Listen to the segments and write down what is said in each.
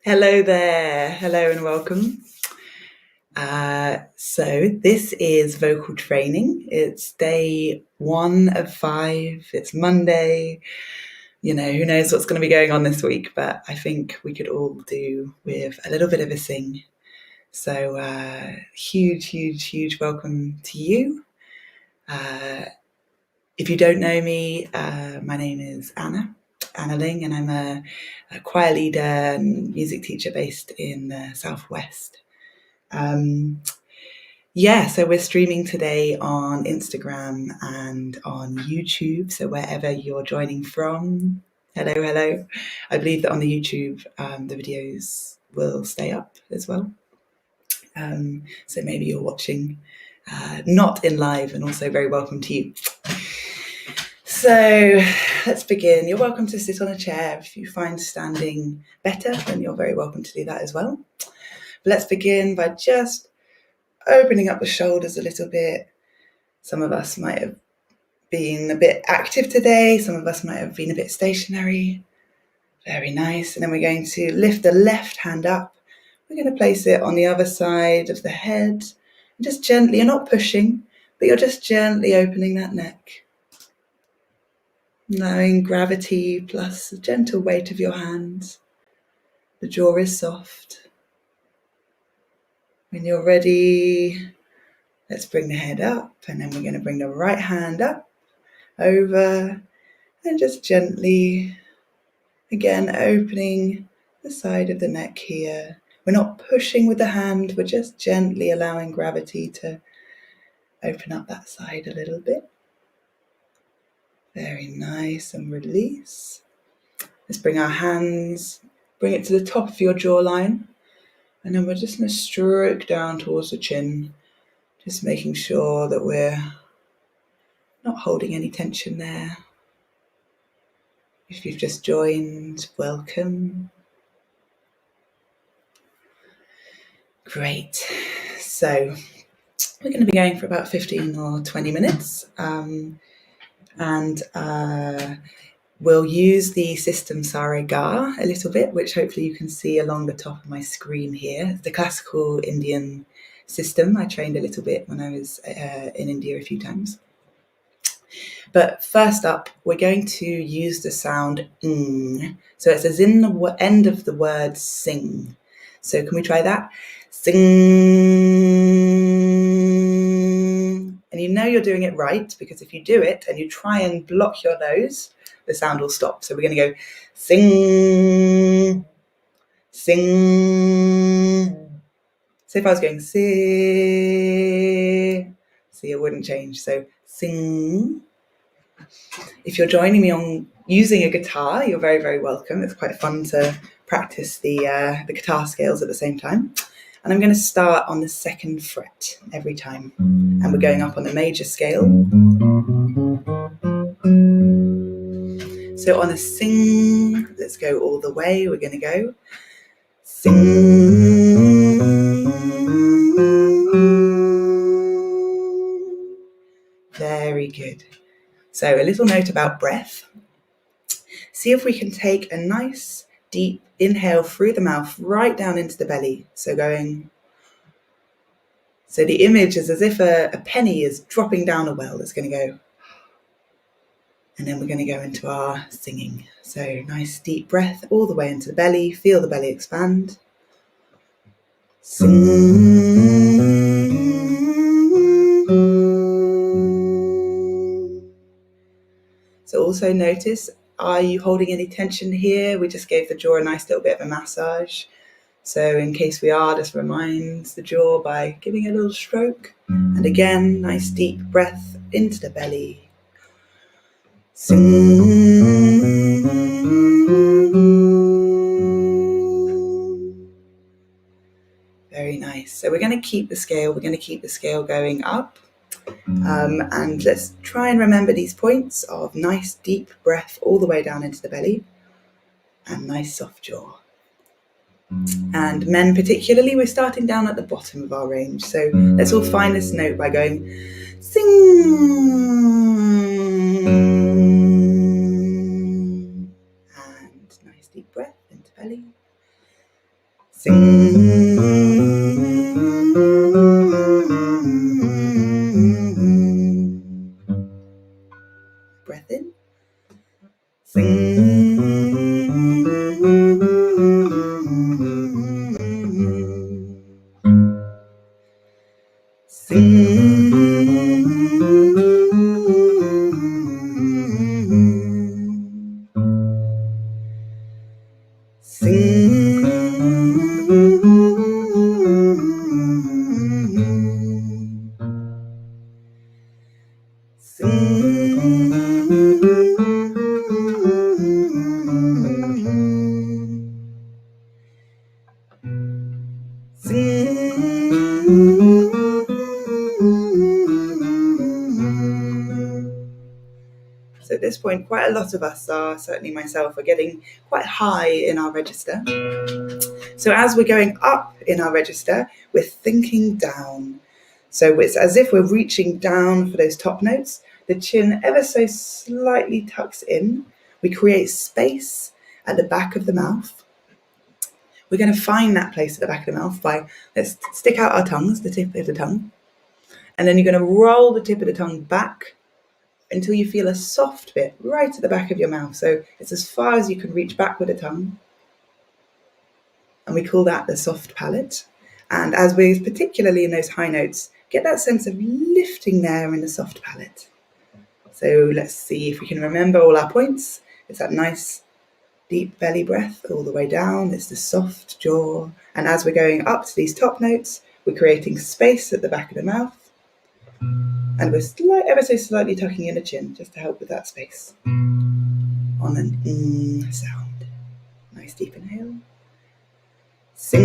Hello there, hello and welcome. So this is vocal training. It's day 1 of 5. It's Monday. You know, who knows what's going to be going on this week, but I think we could all do with a little bit of a sing. So huge welcome to you. If you don't know me, my name is Anna Ling, and I'm a choir leader and music teacher based in the Southwest. So we're streaming today on Instagram and on YouTube. So wherever you're joining from, hello. I believe that on the YouTube, the videos will stay up as well. So maybe you're watching not in live, and also very welcome to you. So let's begin. You're welcome to sit on a chair. If you find standing better, then you're very welcome to do that as well. But let's begin by just opening up the shoulders a little bit. Some of us might have been a bit active today. Some of us might have been a bit stationary. Very nice. And then we're going to lift the left hand up. We're going to place it on the other side of the head. And just gently, you're not pushing, but you're just gently opening that neck. Allowing gravity plus the gentle weight of your hands. The jaw is soft. When you're ready, let's bring the head up, and then we're going to bring the right hand up, over, and just gently, again, opening the side of the neck here. We're not pushing with the hand, we're just gently allowing gravity to open up that side a little bit. Very nice, and release. Let's bring our hands, bring it to the top of your jawline, and then we're just going to stroke down towards the chin, just making sure that we're not holding any tension there. If you've just joined, welcome. Great. So we're going to be going for about 15 or 20 minutes. We'll use the system Sa Re Ga a little bit, which hopefully you can see along the top of my screen here. It's the classical Indian system. I trained a little bit when I was in India a few times. But first up, we're going to use the sound ng. So it's as in the end of the word sing. So can we try that? Sing. And you know you're doing it right, because if you do it and you try and block your nose, the sound will stop. So we're going to go sing, sing. So if I was going see, it wouldn't change. So sing. If you're joining me on using a guitar, you're very, very welcome. It's quite fun to practice the guitar scales at the same time. And I'm going to start on the 2nd fret every time. And we're going up on the major scale. So on a sing, let's go all the way. We're going to go sing. Very good. So a little note about breath. See if we can take a nice deep inhale through the mouth right down into the belly. So the image is as if a penny is dropping down a well. It's going to go. And then we're going to go into our singing. So nice deep breath all the way into the belly. Feel the belly expand. Sing. So also notice, are you holding any tension here? We just gave the jaw a nice little bit of a massage. So in case we are, just remind the jaw by giving a little stroke. And again, nice deep breath into the belly. Sing. Very nice. So we're going to keep the scale. We're going to keep the scale going up. And let's try and remember these points of nice deep breath all the way down into the belly and nice soft jaw. And men particularly, we're starting down at the bottom of our range. So let's all find this note by going sing. And nice deep breath into belly. Breath in. So at this point, quite a lot of us are, certainly myself, are getting quite high in our register. So as we're going up in our register, we're thinking down. So it's as if we're reaching down for those top notes. The chin ever so slightly tucks in. We create space at the back of the mouth. We're going to find that place at the back of the mouth by, let's stick out our tongues, the tip of the tongue. And then you're going to roll the tip of the tongue back until you feel a soft bit right at the back of your mouth. So it's as far as you can reach back with the tongue. And we call that the soft palate. And as we're particularly in those high notes, get that sense of lifting there in the soft palate. So let's see if we can remember all our points. It's that nice deep belly breath all the way down. It's the soft jaw. And as we're going up to these top notes, we're creating space at the back of the mouth. And we're ever so slightly tucking in the chin just to help with that space. On an sound. Nice deep inhale. So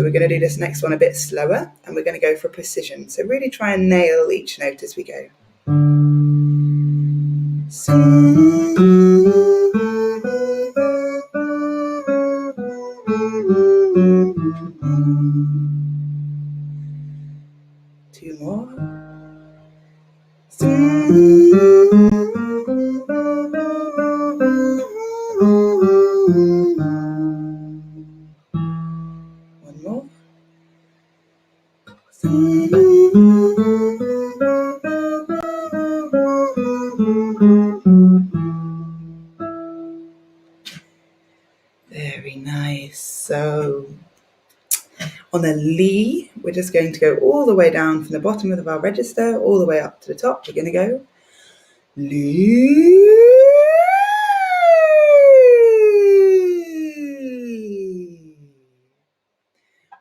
we're going to do this next one a bit slower, and we're going to go for precision. So really try and nail each note as we go. 2 more. One more. Very nice. So on a Li, we're just going to go all the way down from the bottom of our register, all the way up to the top. We're going to go Li.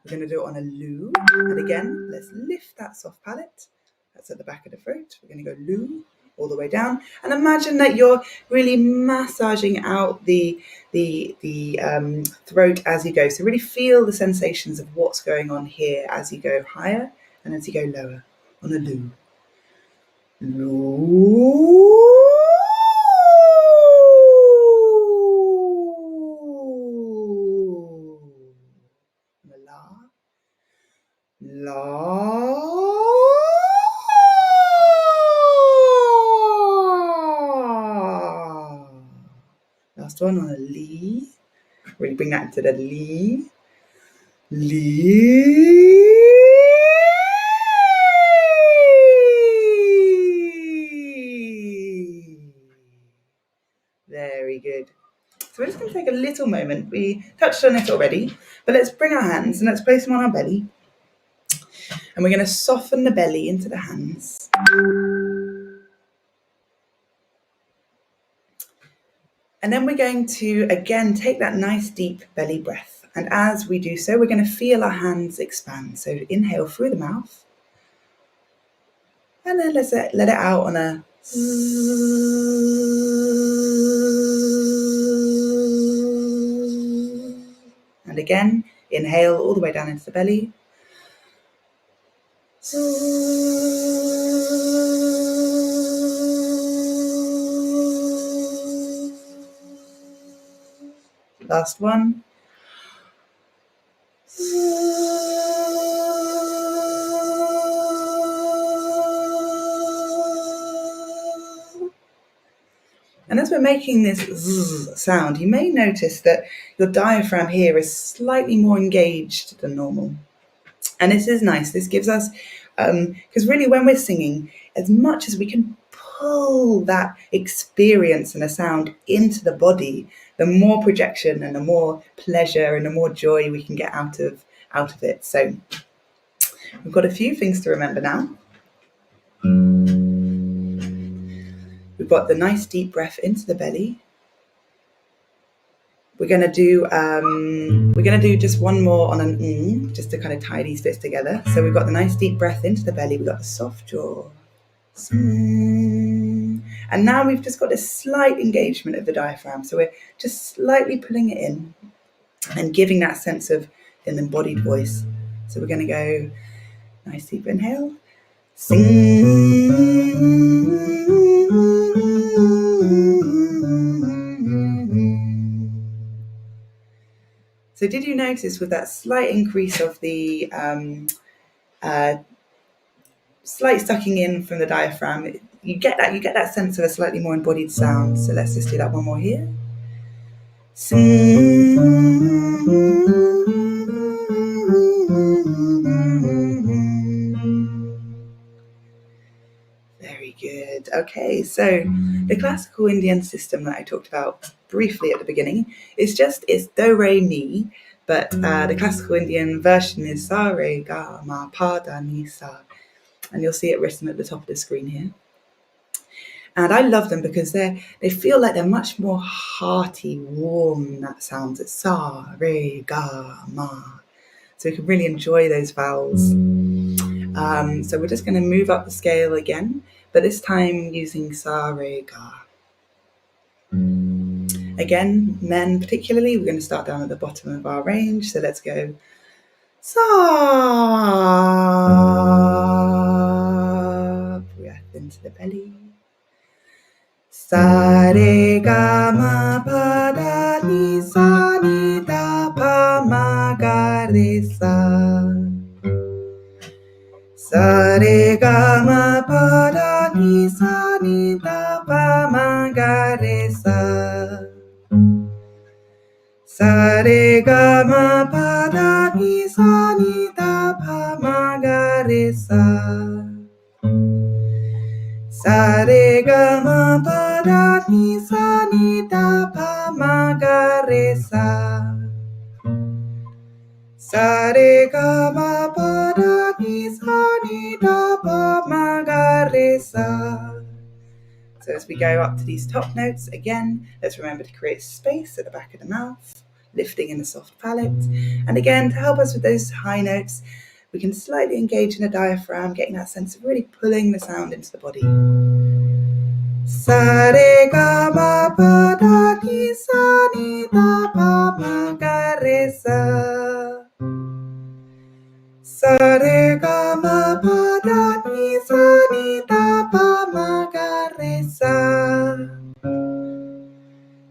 We're going to do it on a Lu. And again, let's lift that soft palate. That's at the back of the throat. We're going to go Lu all the way down. And imagine that you're really massaging out the throat as you go. So really feel the sensations of what's going on here as you go higher and as you go lower on a Lu. Lu. La. Last one on a Li. Really bring that into the Li. Li. Very good. So we're just going to take a little moment. We touched on it already, but let's bring our hands and let's place them on our belly. And we're going to soften the belly into the hands. And then we're going to, again, take that nice deep belly breath. And as we do so, we're going to feel our hands expand. So inhale through the mouth. And then let's let it out on a and again, inhale all the way down into the belly. Last one. And as we're making this zzz sound, you may notice that your diaphragm here is slightly more engaged than normal. And this is nice. This gives us, because really when we're singing, as much as we can pull that experience and a sound into the body, the more projection and the more pleasure and the more joy we can get out of it. So we've got a few things to remember now. We've got the nice deep breath into the belly. We're gonna do just one more on an just to kind of tie these bits together. So we've got the nice deep breath into the belly. We've got the soft jaw. And now we've just got this slight engagement of the diaphragm. So we're just slightly pulling it in and giving that sense of an embodied voice. So we're going to go nice deep inhale. So did you notice with that slight increase of the slight sucking in from the diaphragm, you get that sense of a slightly more embodied sound. So let's just do that one more here. Very good. Okay, so the classical Indian system that I talked about briefly at the beginning it's do, re, mi, but the classical Indian version is sa, re, ga, ma, pa, da, ni, sa. And you'll see it written at the top of the screen here. And I love them because they feel like they're much more hearty, warm, that sounds. It's sa, re, ga, ma. So you can really enjoy those vowels. So we're just going to move up the scale again, but this time using sa, re, ga. Again, men particularly, we're going to start down at the bottom of our range. So let's go sa. Breath into the belly. Sa, re, ga, ma, pa, da, ni, sa, ni, da, pa, ma, ga, re, sa. Sa, re, ga, ma, pa, da, ni, sa, ni, da, pa, ma, ga, re, sa. Sa, re, ga, ma, pa, da, ni, sa, ni, da, pa, ma, ga, re, sa. Sa, re, ga, ma, pa, da, ni, sa, ni, da, pa, ma, ga, re, sa. Sa, re, ga, ma, pa, da, ni, sa, ni, da, pa, ma, ga, re, sa. So as we go up to these top notes, again, let's remember to create space at the back of the mouth, lifting in the soft palate. And again, to help us with those high notes, we can slightly engage in the diaphragm, getting that sense of really pulling the sound into the body. Sa, re, ga, ma, pa, da, ni, sa, ni, da, pa, ma, ga, re, sa. Sa, re, ga, ma, pa, da, ni, sa, ni, da, pa, ma, ga, re, sa.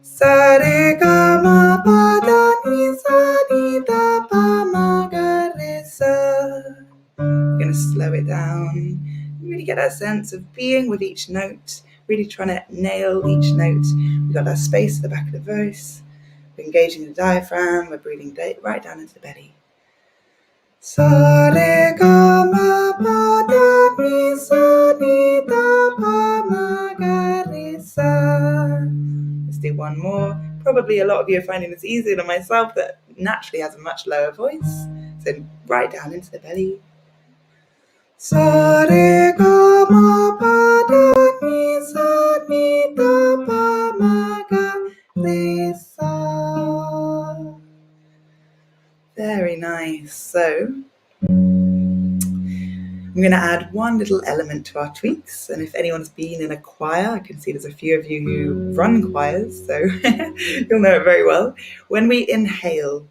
Sa, re, ga, ma, pa, da, ni, sa, ni, da, pa, ma, ga, re, sa. We're going to slow it down. Really get that sense of being with each note, really trying to nail each note. We've got that space at the back of the voice. We're engaging the diaphragm. We're breathing right down into the belly. Sa, re, ga, ma, pa, da, ni, sa, ni, da, pa, ma, ga, re, sa. Let's do one more. Probably a lot of you are finding this easier than myself that naturally has a much lower voice. So right down into the belly. Sa, re, ga, ma, pa, da, ni, sa, ni, da, pa, ma, ga, re, sa. Very nice. So I'm going to add one little element to our tweaks. And if anyone's been in a choir, I can see there's a few of you who run choirs, so you'll know it very well. When we inhale,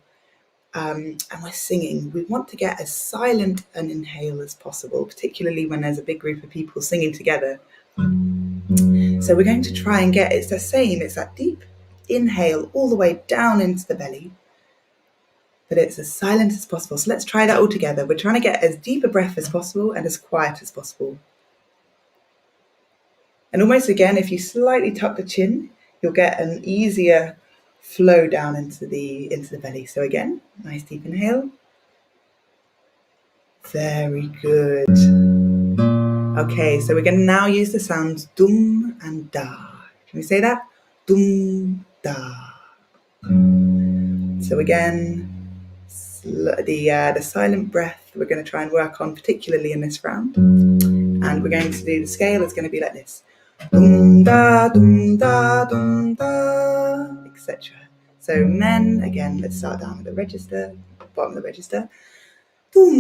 and we're singing. We want to get as silent an inhale as possible, particularly when there's a big group of people singing together. So we're going to try and get, it's the same, it's that deep inhale all the way down into the belly, but it's as silent as possible. So let's try that all together. We're trying to get as deep a breath as possible and as quiet as possible. And almost again, if you slightly tuck the chin, you'll get an easier flow down into the belly. So again, nice deep inhale. Very good. Okay, so we're going to now use the sounds dum and da. Can we say that? Dum, da. So again, the silent breath we're going to try and work on, particularly in this round. And we're going to do the scale, it's going to be like this. Dum da, etc. So men, again, let's start down at the register, bottom of the register. Dum,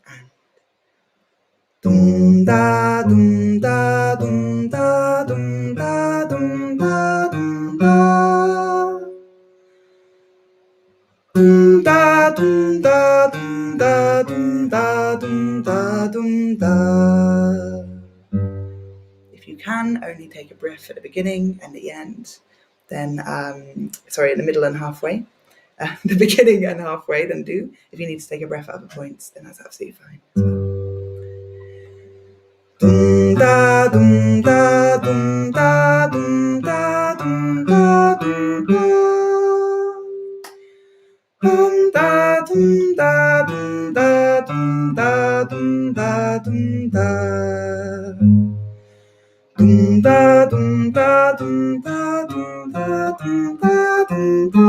and dum da, dum da, dum da, dum da, dum da, dum da. Dum da, dum da, dum da, dum da, dum da, dum da. If you can, only take a breath at the beginning and the end. Then, in the middle and halfway. The beginning and halfway, then do. If you need to take a breath at other points, then that's absolutely fine as well. Dum da, dum da, dum da, dum da, dum da, dum da. Dum da, dum da, dum da, dum da, dum da, dum da. Dum da, dum da, dum da, dum da, dum da, dum da.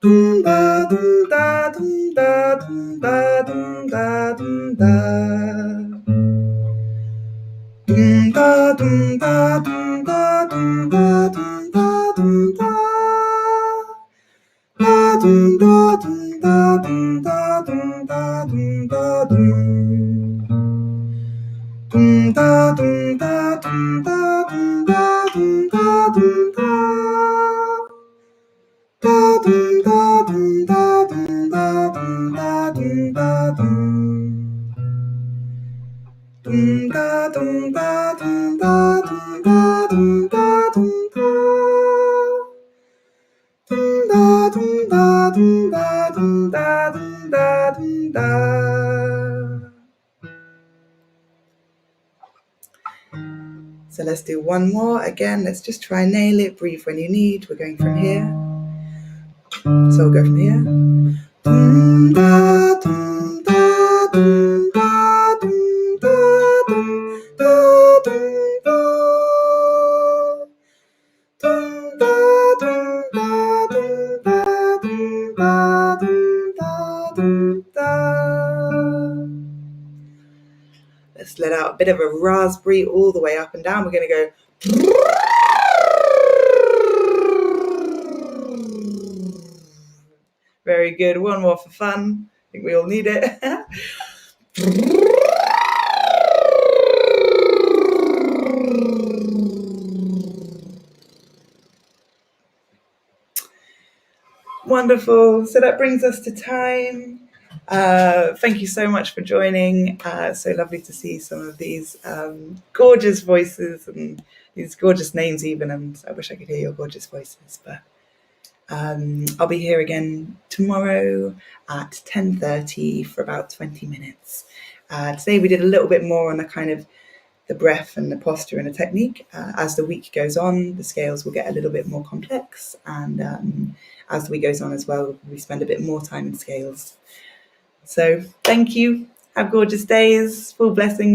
Dum da, dum da, dum da, dum da, dum da, dum da. Dum da, dum da, dum da, dum da, dum da, dum da. Da dum da, dum da, dum da, dum da, dum da, dum. Dum da, dum da, dum da, dum da, dum da, dum da. Da dum da, dum da, dum da, dum da, dum da, dum. Dum da, dum da, dum da, dum da, dum da, dum da. Dum da, dum da, dum da, dum da, dum da, dum da. So let's do one more. Again, let's just try and nail it. Breathe when you need. We're going from here. So we'll go from here. Dum da, dum da, dum da, dum da, dum da, dum da. Dum da, dum da, dum da, dum da, dum da, dum da. Let's let out a bit of a raspberry all the way up and down. We're going to go. Very good. One more for fun. I think we all need it. Wonderful. So that brings us to time. Thank you so much for joining. So lovely to see some of these gorgeous voices and these gorgeous names even, and I wish I could hear your gorgeous voices. But I'll be here again tomorrow at 10:30 for about 20 minutes. Today we did a little bit more on the kind of the breath and the posture and the technique. As the week goes on, the scales will get a little bit more complex, and as the week goes on as well, we spend a bit more time in scales. So thank you. Have gorgeous days. Full blessings.